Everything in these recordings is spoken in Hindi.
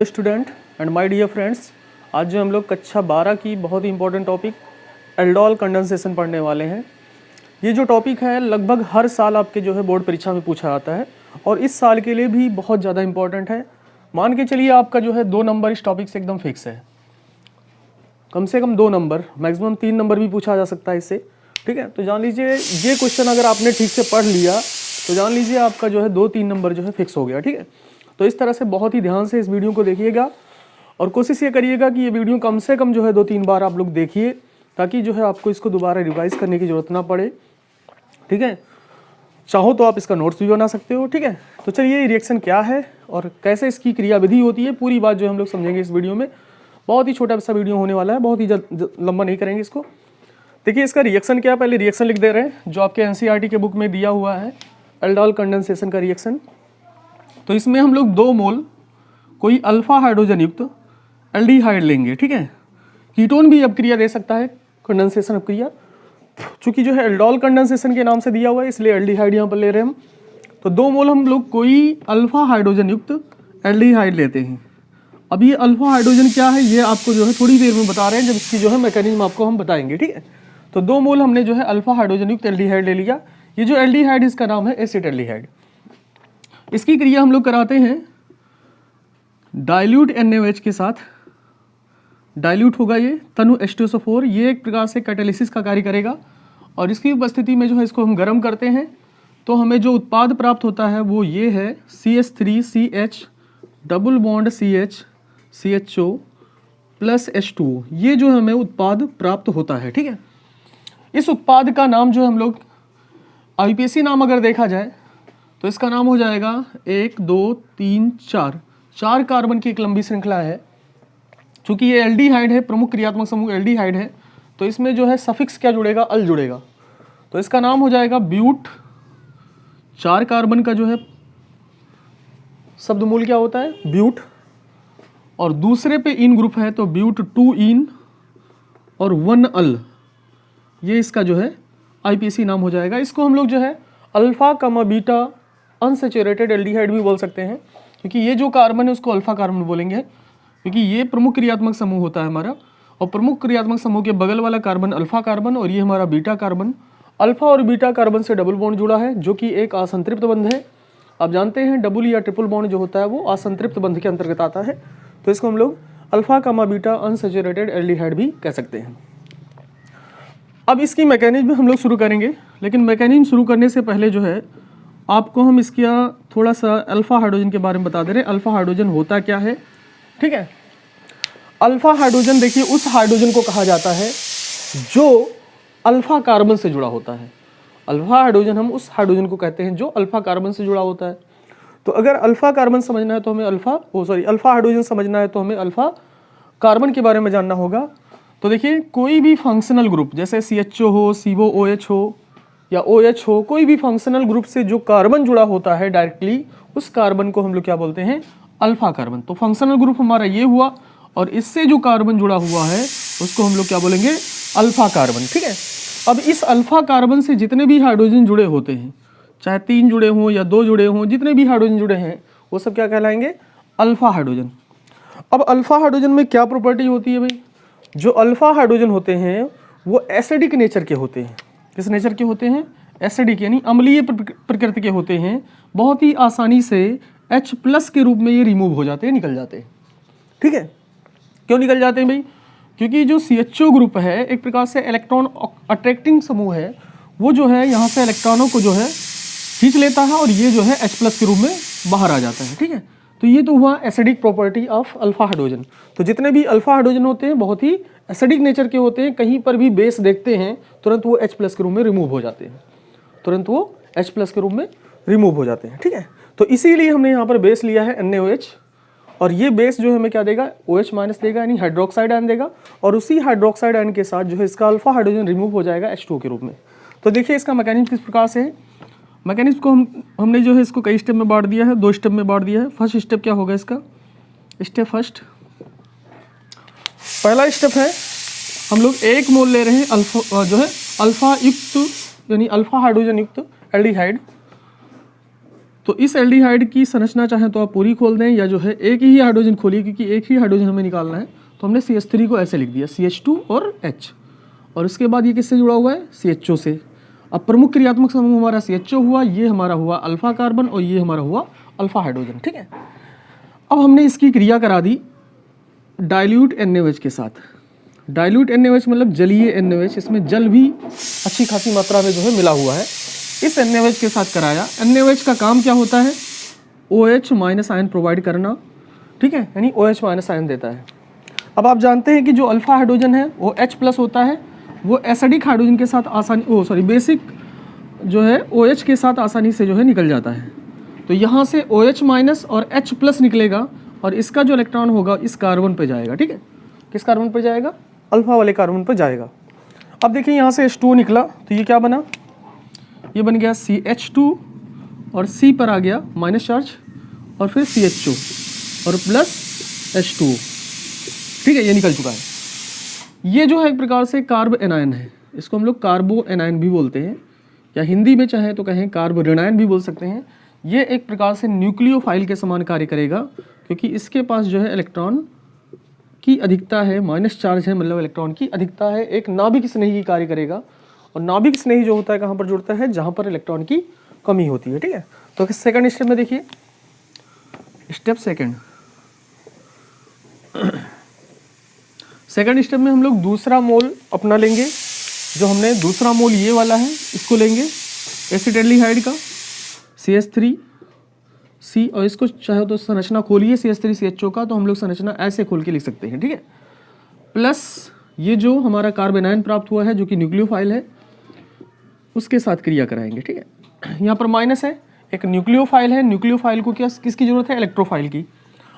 Student and my dear friends, आज जो हम लोग कक्षा 12 की बहुत ही इंपॉर्टेंट टॉपिक एल्डोल कंडेंसेशन पढ़ने वाले हैं। ये जो टॉपिक है लगभग हर साल आपके जो है बोर्ड परीक्षा में पूछा जाता है और इस साल के लिए भी बहुत ज़्यादा इंपॉर्टेंट है। मान के चलिए आपका जो है 2 नंबर इस टॉपिक से एकदम फिक्स है, कम से कम 2 नंबर, मैक्सिमम 3 नंबर भी पूछा जा सकता है इससे। ठीक है, तो जान लीजिए ये क्वेश्चन अगर आपने ठीक से पढ़ लिया तो जान लीजिए आपका जो है 2-3 नंबर जो है फिक्स हो गया। ठीक है, तो इस तरह से बहुत ही ध्यान से इस वीडियो को देखिएगा और कोशिश ये करिएगा कि ये वीडियो कम से कम जो है 2-3 बार आप लोग देखिए, ताकि जो है आपको इसको दोबारा रिवाइज करने की ज़रूरत ना पड़े। ठीक है, चाहो तो आप इसका नोट्स भी बना सकते हो। ठीक है, तो चलिए रिएक्शन क्या है और कैसे इसकी क्रियाविधि होती है, पूरी बात जो हम लोग समझेंगे इस वीडियो में। बहुत ही छोटा सा वीडियो होने वाला है, बहुत ही लंबा नहीं करेंगे इसको। देखिए इसका रिएक्शन क्या है, पहले रिएक्शन लिख दे रहे हैं जो आपके एनसीईआरटी के बुक में दिया हुआ है, एल्डोल कंडेंसेशन का रिएक्शन। तो इसमें हम लोग 2 मोल कोई अल्फा हाइड्रोजन युक्त एल्डिहाइड लेंगे। ठीक है, कीटोन भी अपक्रिया दे सकता है, कंडेंसेशन अपक्रिया। चूंकि जो है एल्डोल कंडेंसेशन के नाम से दिया हुआ है इसलिए एल्डिहाइड यहाँ पर ले रहे हैं हम। तो 2 मोल हम लोग कोई अल्फा हाइड्रोजन युक्त एल्डिहाइड लेते हैं। अब ये अल्फा हाइड्रोजन क्या है ये आपको जो है थोड़ी देर में बता रहे हैं, जब इसकी जो है मैकेनिज्म आपको हम बताएंगे। ठीक है, तो 2 मोल हमने जो है अल्फा हाइड्रोजन युक्त एल्डिहाइड ले लिया। ये जो एल्डिहाइड इसका नाम है एसिटाल्डिहाइड। इसकी क्रिया हम लोग कराते हैं डाइल्यूट NaOH के साथ। डाइल्यूट होगा ये तनु H2SO4, ये एक प्रकार से कैटालिसिस का कार्य करेगा और इसकी उपस्थिति में जो है इसको हम गर्म करते हैं तो हमें जो उत्पाद प्राप्त होता है वो ये है CH3CH double bond CH CHO plus H2O। ये जो हमें उत्पाद प्राप्त होता है। ठीक है, इस उत्पाद का नाम जो हम लोग IUPAC नाम अगर देखा जाए तो इसका नाम हो जाएगा 1 2 3 4 कार्बन की एक लंबी श्रृंखला है। चूंकि ये एल्डिहाइड है, प्रमुख क्रियात्मक समूह एल्डिहाइड है, तो इसमें जो है सफिक्स क्या जुड़ेगा, अल जुड़ेगा। तो इसका नाम हो जाएगा ब्यूट। 4 कार्बन का जो है शब्द मूल क्या होता है, ब्यूट। और दूसरे पे इन ग्रुप है तो ब्यूट 2 इन और 1 अल, ये इसका जो है IUPAC नाम हो जाएगा। इसको हम लोग जो है अल्फा कमा बीटा अनसैचुरेटेड एल्डिहाइड भी बोल सकते हैं, क्योंकि ये जो कार्बन है उसको अल्फा कार्बन बोलेंगे, क्योंकि ये प्रमुख क्रियात्मक समूह होता है हमारा और प्रमुख क्रियात्मक समूह के बगल वाला कार्बन अल्फा कार्बन और ये हमारा बीटा कार्बन। अल्फा और बीटा कार्बन से डबल बॉन्ड जुड़ा है जो कि एक असंतृप्त बंध है। आप जानते हैं डबल या ट्रिपल बॉन्ड जो होता है वो असंतृप्त बंध के अंतर्गत आता है, तो इसको हम लोग अल्फा कमा बीटा अनसैचुरेटेड एल्डिहाइड भी कह सकते हैं। अब इसकी मैकेनिज्म हम लोग शुरू करेंगे, लेकिन मैकेनिज्म शुरू करने से पहले जो है आपको हम इसका थोड़ा सा अल्फा हाइड्रोजन के बारे में बता दे रहे हैं। अल्फा हाइड्रोजन होता क्या है। ठीक है, अल्फा हाइड्रोजन देखिए उस हाइड्रोजन को कहा जाता है जो अल्फा कार्बन से जुड़ा होता है। अल्फा हाइड्रोजन हम उस हाइड्रोजन को कहते हैं जो अल्फा कार्बन से जुड़ा होता है। तो अगर अल्फा कार्बन समझना है तो हमें अल्फा हाइड्रोजन समझना है तो हमें अल्फा कार्बन के बारे में जानना होगा। तो देखिए कोई भी फंक्शनल ग्रुप जैसे CHO हो, COOH हो या OH हो, कोई भी फंक्शनल ग्रुप से जो कार्बन जुड़ा होता है डायरेक्टली, उस कार्बन को हम लोग क्या बोलते हैं, अल्फा कार्बन। तो फंक्शनल ग्रुप हमारा ये हुआ और इससे जो कार्बन जुड़ा हुआ है उसको हम लोग क्या बोलेंगे, अल्फा कार्बन। ठीक है, अब इस अल्फा कार्बन से जितने भी हाइड्रोजन जुड़े होते हैं, चाहे 3 जुड़े हों या 2 जुड़े हों, जितने भी हाइड्रोजन जुड़े हैं वो सब क्या कहलाएंगे, अल्फा हाइड्रोजन। अब अल्फा हाइड्रोजन में क्या प्रॉपर्टी होती है भाई, जो अल्फा हाइड्रोजन होते हैं वो एसिडिक नेचर के होते हैं। किस नेचर के होते हैं, एसिडिक यानी अम्लीय प्रकृति के होते हैं। बहुत ही आसानी से H+ के रूप में ये रिमूव हो जाते हैं, निकल जाते हैं। ठीक है, क्यों निकल जाते हैं भाई, क्योंकि जो CHO ग्रुप है एक प्रकार से इलेक्ट्रॉन अट्रैक्टिंग समूह है, वो जो है यहाँ से इलेक्ट्रॉनों को जो है खींच लेता है और ये जो है H+ के रूप में बाहर आ जाता है। ठीक है, तो ये तो हुआ acidic property of alpha hydrogen. तो जितने भी अल्फा हाइड्रोजन होते हैं बहुत ही एसिडिक नेचर के होते हैं, कहीं पर भी बेस देखते हैं तुरंत वो H+ के रूप में रिमूव हो जाते हैं, तुरंत वो H+ के रूप में रिमूव हो जाते हैं। ठीक है, तो इसीलिए हमने यहाँ पर बेस लिया है NaOH और ये बेस जो हमें क्या देगा, OH- देगा यानी हाइड्रोक्साइड आयन देगा और उसी हाइड्रोक्साइड आयन के साथ जो है इसका अल्फा हाइड्रोजन रिमूव हो जाएगा H2O के रूप में। तो देखिए इसका मैकेनिज्म किस प्रकार से है। मैकेनिज्म को हमने जो है इसको कई स्टेप में बांट दिया है, 2 स्टेप में बांट दिया है। फर्स्ट स्टेप क्या होगा इसका, स्टेप फर्स्ट, पहला स्टेप है हम लोग 1 मोल ले रहे हैं अल्फा जो है अल्फा युक्त यानी अल्फा हाइड्रोजन युक्त एल्डिहाइड। तो इस एल्डिहाइड की संरचना चाहे तो आप पूरी खोल दें, या जो है एक ही हाइड्रोजन खोलिए, क्योंकि एक ही हाइड्रोजन हमें निकालना है। तो हमने CH3 को ऐसे लिख दिया, CH2 और H, और उसके बाद ये किससे जुड़ा हुआ है, CHO से। अब प्रमुख क्रियात्मक समूह हमारा CHO हुआ, ये हमारा हुआ अल्फा कार्बन और ये हमारा हुआ अल्फा हाइड्रोजन, ठीक है। अब हमने इसकी क्रिया करा दी डाइल्यूट NaOH के साथ। डाइल्यूट NaOH मतलब जलीय NaOH, इसमें जल भी अच्छी खासी मात्रा में जो है मिला हुआ है। इस NaOH के साथ कराया। NaOH का काम क्या होता है, OH माइनस आयन प्रोवाइड करना, ठीक है, यानी OH माइनस आयन देता है। अब आप जानते हैं कि जो अल्फा हाइड्रोजन है वो H प्लस होता है, वो एसिडिक हाइड्रोजन के साथ आसानी बेसिक जो है OH के साथ आसानी से जो है निकल जाता है। तो यहाँ से OH माइनस और H प्लस निकलेगा, और इसका जो इलेक्ट्रॉन होगा इस कार्बन पे जाएगा, ठीक है। किस कार्बन पे जाएगा, अल्फा वाले कार्बन पे जाएगा। अब देखिए यहाँ से H2O निकला, तो ये क्या बना, ये बन गया CH2, और C पर आ गया माइनस चार्ज, और फिर CHO और प्लस H2O, ठीक है, ये निकल चुका है। ये जो है एक प्रकार से कार्ब एनायन है, इसको हम लोग कार्बो एनायन भी बोलते हैं, या हिंदी में चाहे तो कहें कार्ब ऋणायन भी बोल सकते हैं। ये एक प्रकार से न्यूक्लियोफाइल के समान कार्य करेगा, क्योंकि इसके पास जो है इलेक्ट्रॉन की अधिकता है, माइनस चार्ज है, मतलब इलेक्ट्रॉन की अधिकता है। एक नाभिक स्नेही की कार्य करेगा, और नाभिक स्नेही जो होता है कहाँ पर जुड़ता है, जहाँ पर इलेक्ट्रॉन की कमी होती है, ठीक है। तो सेकंड स्टेप में देखिए, स्टेप सेकंड स्टेप में हम लोग दूसरा मोल अपना लेंगे। जो हमने दूसरा मोल ये वाला है, इसको लेंगे एसिटेल्डिहाइड का CH3C, और इसको चाहे तो संरचना खोलिए CH3CHO का, तो हम लोग संरचना ऐसे खोल के लिख सकते हैं, ठीक है। प्लस ये जो हमारा कार्बन आयन प्राप्त हुआ है जो कि न्यूक्लियोफाइल है, उसके साथ क्रिया कराएंगे, ठीक है। यहाँ पर माइनस है, एक न्यूक्लियोफाइल है, न्यूक्लियोफाइल को किसकी जरूरत है, इलेक्ट्रोफाइल की।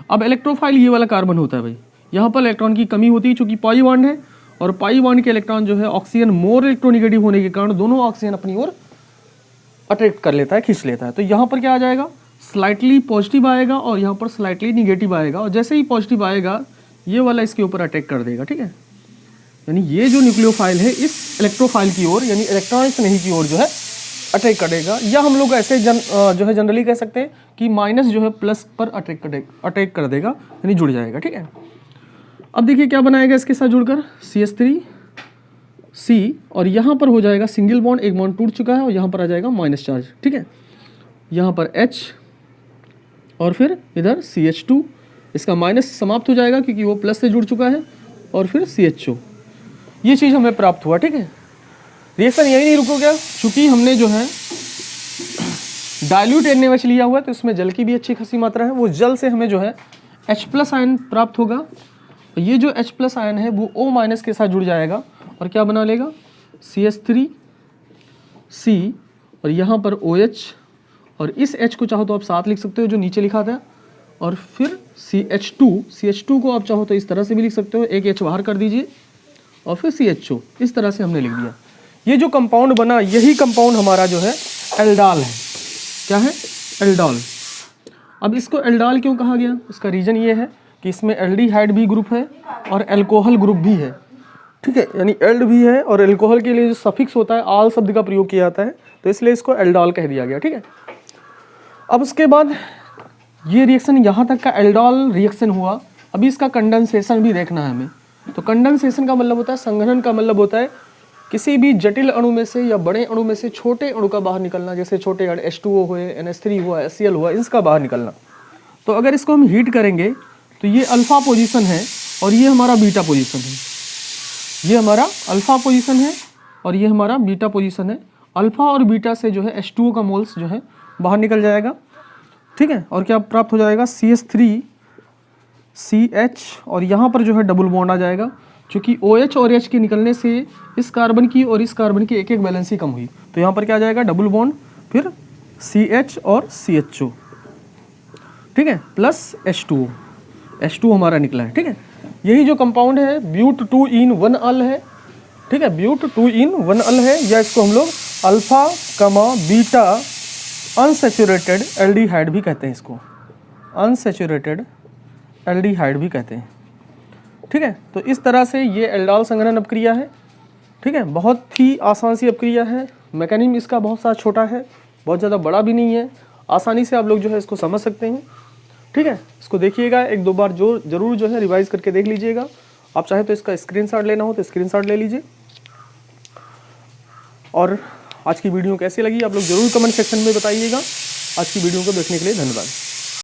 अब इलेक्ट्रोफाइल ये वाला कार्बन होता है भाई, यहाँ पर इलेक्ट्रॉन की कमी होती है, चूंकि पाई बॉन्ड है, और पाई बॉन्ड के इलेक्ट्रॉन जो है ऑक्सीजन मोर इलेक्ट्रोनिगेटिव होने के कारण दोनों ऑक्सीजन अपनी ओर अट्रैक्ट कर लेता है, खींच लेता है। तो यहाँ पर क्या आ जाएगा, स्लाइटली पॉजिटिव आएगा, और यहाँ पर स्लाइटली निगेटिव आएगा, और जैसे ही पॉजिटिव आएगा ये वाला इसके ऊपर अटैक कर देगा, ठीक है। यानी ये जो न्यूक्लियोफाइल है इस इलेक्ट्रोफाइल की ओर, यानी इलेक्ट्रॉन स्नेही की ओर जो है अटैक करेगा, या हम लोग ऐसे जो है जनरली कह सकते हैं कि माइनस जो है प्लस पर अटैक कर देगा, यानी जुड़ जाएगा, ठीक है। अब देखिए क्या बनाएगा इसके साथ जुड़कर, CH3C, और यहाँ पर हो जाएगा सिंगल बॉन्ड, एक बॉन्ड टूट चुका है, और यहाँ पर आ जाएगा माइनस चार्ज, ठीक है। यहाँ पर H, और फिर इधर CH2, इसका माइनस समाप्त हो जाएगा क्योंकि वो प्लस से जुड़ चुका है, और फिर CHO। ये चीज़ हमें प्राप्त हुआ, ठीक है। रिएक्शन यही नहीं रुको गया, चूँकि हमने जो है डाइल्यूट NaOH लिया हुआ है, तो इसमें जल की भी अच्छी खासी मात्रा है। वो जल से हमें जो है H प्लस आयन प्राप्त होगा, और ये जो H प्लस आयन है वो O माइनस के साथ जुड़ जाएगा, और क्या बना लेगा, CH3C, और यहाँ पर OH, और इस H को चाहो तो आप साथ लिख सकते हो जो नीचे लिखा था, और फिर CH2 को आप चाहो तो इस तरह से भी लिख सकते हो, एक H बाहर कर दीजिए, और फिर CHO, इस तरह से हमने लिख दिया। ये जो कंपाउंड बना, यही कंपाउंड हमारा जो है एल्डाल है। क्या है, एल्डाल। अब इसको एल्डाल क्यों कहा गया, इसका रीज़न ये है कि इसमें एल्डिहाइड भी ग्रुप है और एल्कोहल ग्रुप भी है, ठीक है। यानी एल्ड भी है, और एल्कोहल के लिए जो सफिक्स होता है आल शब्द का प्रयोग किया जाता है, तो इसलिए इसको एल्डाल कह दिया गया, ठीक है। अब उसके बाद ये रिएक्शन यहाँ तक का एल्डाल रिएक्शन हुआ। अभी इसका कंडेंसेशन भी देखना है हमें। तो कंडेंसेशन का मतलब होता है, संघनन का मतलब होता है किसी भी जटिल अणु में से या बड़े अणु में से छोटे अणु का बाहर निकलना, जैसे छोटे अणु H2O हुए, NH3 हुआ, HCl हुआ, इसका बाहर निकलना। तो अगर इसको हम हीट करेंगे तो ये अल्फा पोजीशन है, और ये हमारा बीटा पोजीशन है। ये हमारा अल्फा पोजीशन है, और ये हमारा बीटा पोजीशन है। अल्फा और बीटा से जो है H2O का मोल्स जो है बाहर निकल जाएगा, ठीक है। और क्या प्राप्त हो जाएगा, CH3CH, और यहाँ पर जो है डबल बॉन्ड आ जाएगा, क्योंकि OH और H के निकलने से इस कार्बन की और इस कार्बन की एक एक बैलेंस ही कम हुई। तो यहाँ पर क्या आ जाएगा, डबल बॉन्ड, फिर CH और CHO, ठीक है, प्लस H2O हमारा निकला है, ठीक है। यही जो कंपाउंड है ब्यूट 2 in 1 अल है, ठीक है, ब्यूट 2 in 1 अल है, या इसको हम लोग अल्फा बीटा अनसैचुरेटेड एल्डिहाइड भी कहते हैं, इसको अनसैचुरेटेड एल्डिहाइड भी कहते हैं, ठीक है। तो इस तरह से ये एल्डाल संघनन अपक्रिया है, ठीक है। बहुत ही आसान सी अपक्रिया है। मैकेनिज्म इसका बहुत सा छोटा है, बहुत ज़्यादा बड़ा भी नहीं है। आसानी से आप लोग जो है इसको समझ सकते हैं। ठीक है, इसको देखिएगा, एक दो बार जो जरूर जो है रिवाइज करके देख लीजिएगा। आप चाहे तो इसका स्क्रीनशॉट लेना हो तो स्क्रीनशॉट ले लीजिए। और आज की वीडियो कैसी लगी आप लोग जरूर कमेंट सेक्शन में बताइएगा। आज की वीडियो को देखने के लिए धन्यवाद।